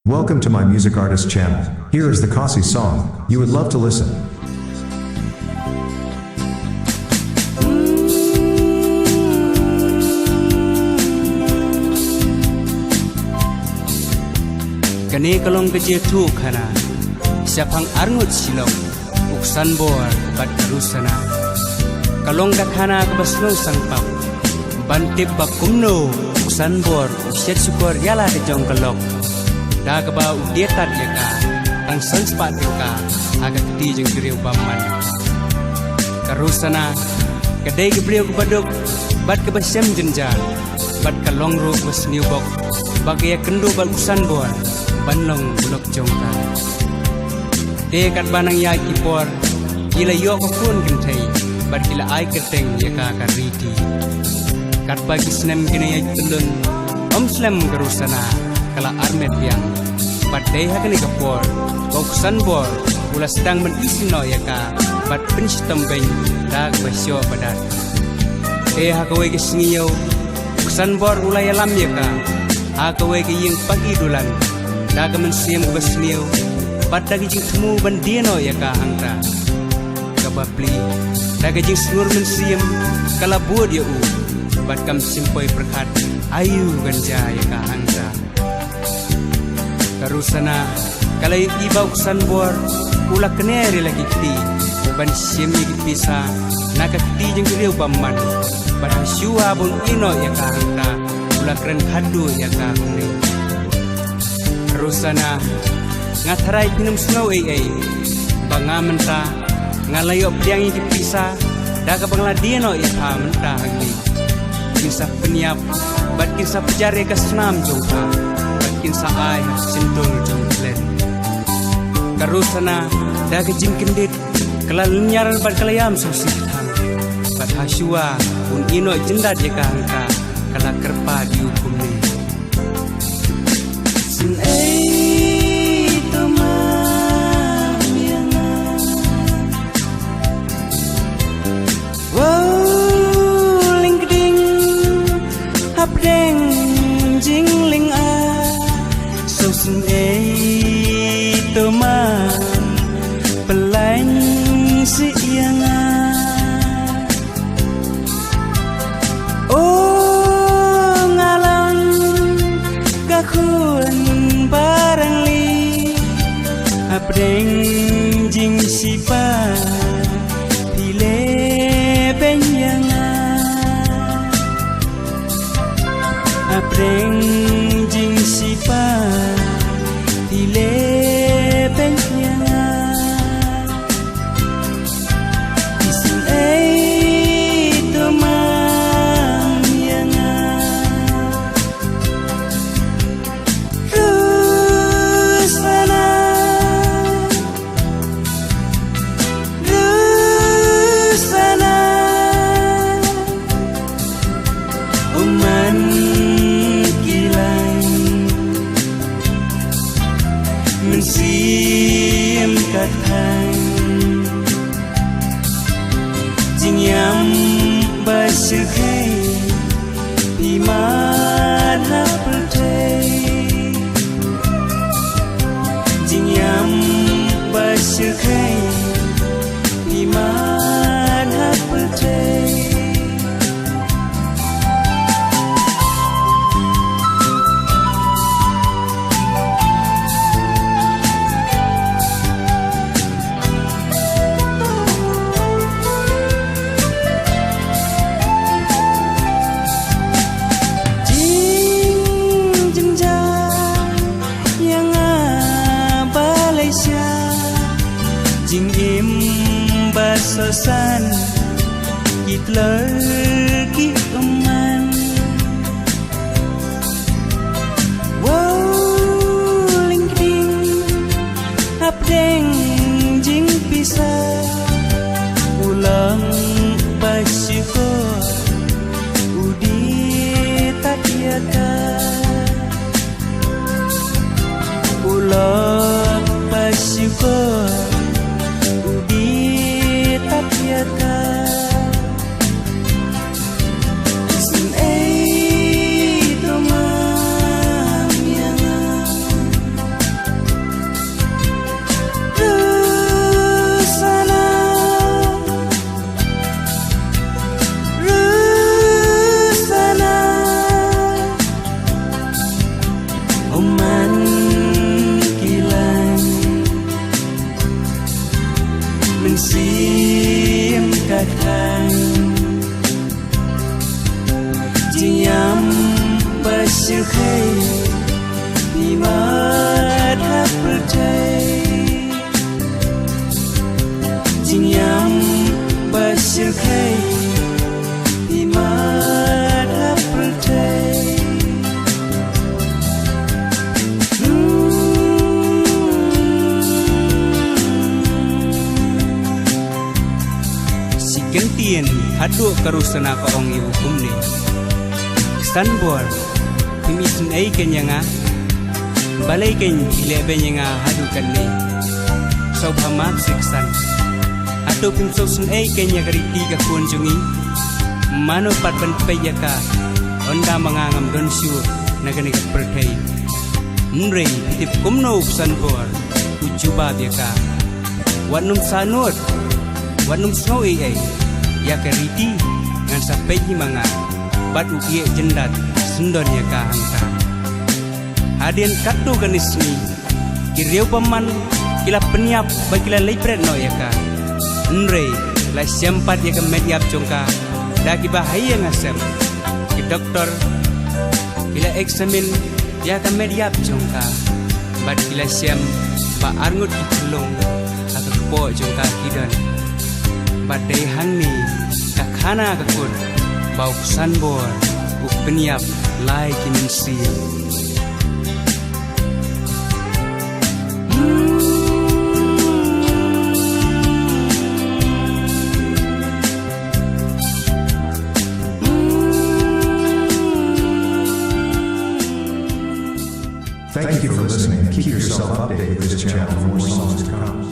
Welcome to my music artist channel. Here is the Kasi song. You would love to listen. Kani kalong kecil tu kana siapang arngut silong uksan bor bat karusana kalong dakana kebasno sangpap bantip bab kumno uksan bor usyat syukur yala de jong kalok da kaba udietat yaka tang sanspat yaka agak di jeng kriu baman karusana kedai kebriu kebaduk bat kebasyam jenja bat kalong ru besniu bok bagai kendu bal uksan bor banlong bulok jongka dekat banang ya kipor gila yo ko pun kentai bat gila ai keteng ya ka kariti kat bagi snem kene ya telun slem gerusana kala armet yang bat dei hakani kapor koksan bor ulas sedang menisino ya ka bat penstem beng dag basyo padat hakawe ke singiyo koksan bor ulai alam ya ka hakawe ke yeng pagi dulan daga mensiam kubasniu bat dagi jing temu bandiano ya ka angka kabapli daga jing snur mensiam kala buat ya u bat kam simpoi perkat ayu ganja ya ka angka karusana kala iba uksan bor ula keneri lagi ti ban sim gi pisa naga ti jing riu baman bat syua bun ino ya ka angka ula keren hadu ya ka kuning Rusana ngatarai pinum snow banga menta ngalayo piang di pisa daga bangla dieno iha menta hagi kisah peniap bat kisah pejare ke senam jongka bat kisah ai sentul jongklen karusana daga jingkendit kelal nyaran bat kalayam susitang bat hasyua un ino jendat jeka angka kala kerpa dihukum ni Sin to mamianga Wow lingding hapdeng jingling a So sin to mam pelain si ianga Oh ngalang gakun barang li apdeng jing sipa pile penyanga apdeng jing sipa pile penyanga isin to mamianga Mensim katang Jinyam basukai Iman hapultai Jinyam basukai Iman hapultai Jing im basosan kitler ki eman Wow lingding hapdeng jing pisa ulang basyuko udi takiaka ulang basyuko Sin to mamianga Pimikien hadu karusana ka ong ihukum ni Sanbor Pimisin ay kanya nga Balay kany ilebe niya nga hadu kan ni Sobhamak siksan Ato pimsosun ay kanya kariti ka kunjungi Mano patpan paya ka Onda mangangam donsu Naganig pertay Nrei pitip kumno sanbor Ujuba biya ka Wanum sanot Wanum snowy ay Ya kariti Ngan sa pehi mga Bat ukiye jendat Sundon ya ka hangta Hadian katu ganis ni Kiriau paman Kila peniap Bagila lepret no ya ka Nrei La sempat ya ka mediap jongka Daki bahaya ngasem Ki doktor Kila eksamin Ya ka mediap jongka Bat kila sem Ba arngut kitulung Aka kepo jongka kidan Bat day hang ni Kakana kakun Bau sanbor Uk peniap Lai kimin siya Thank you for listening. Keep yourself updated with this channel for more songs to come.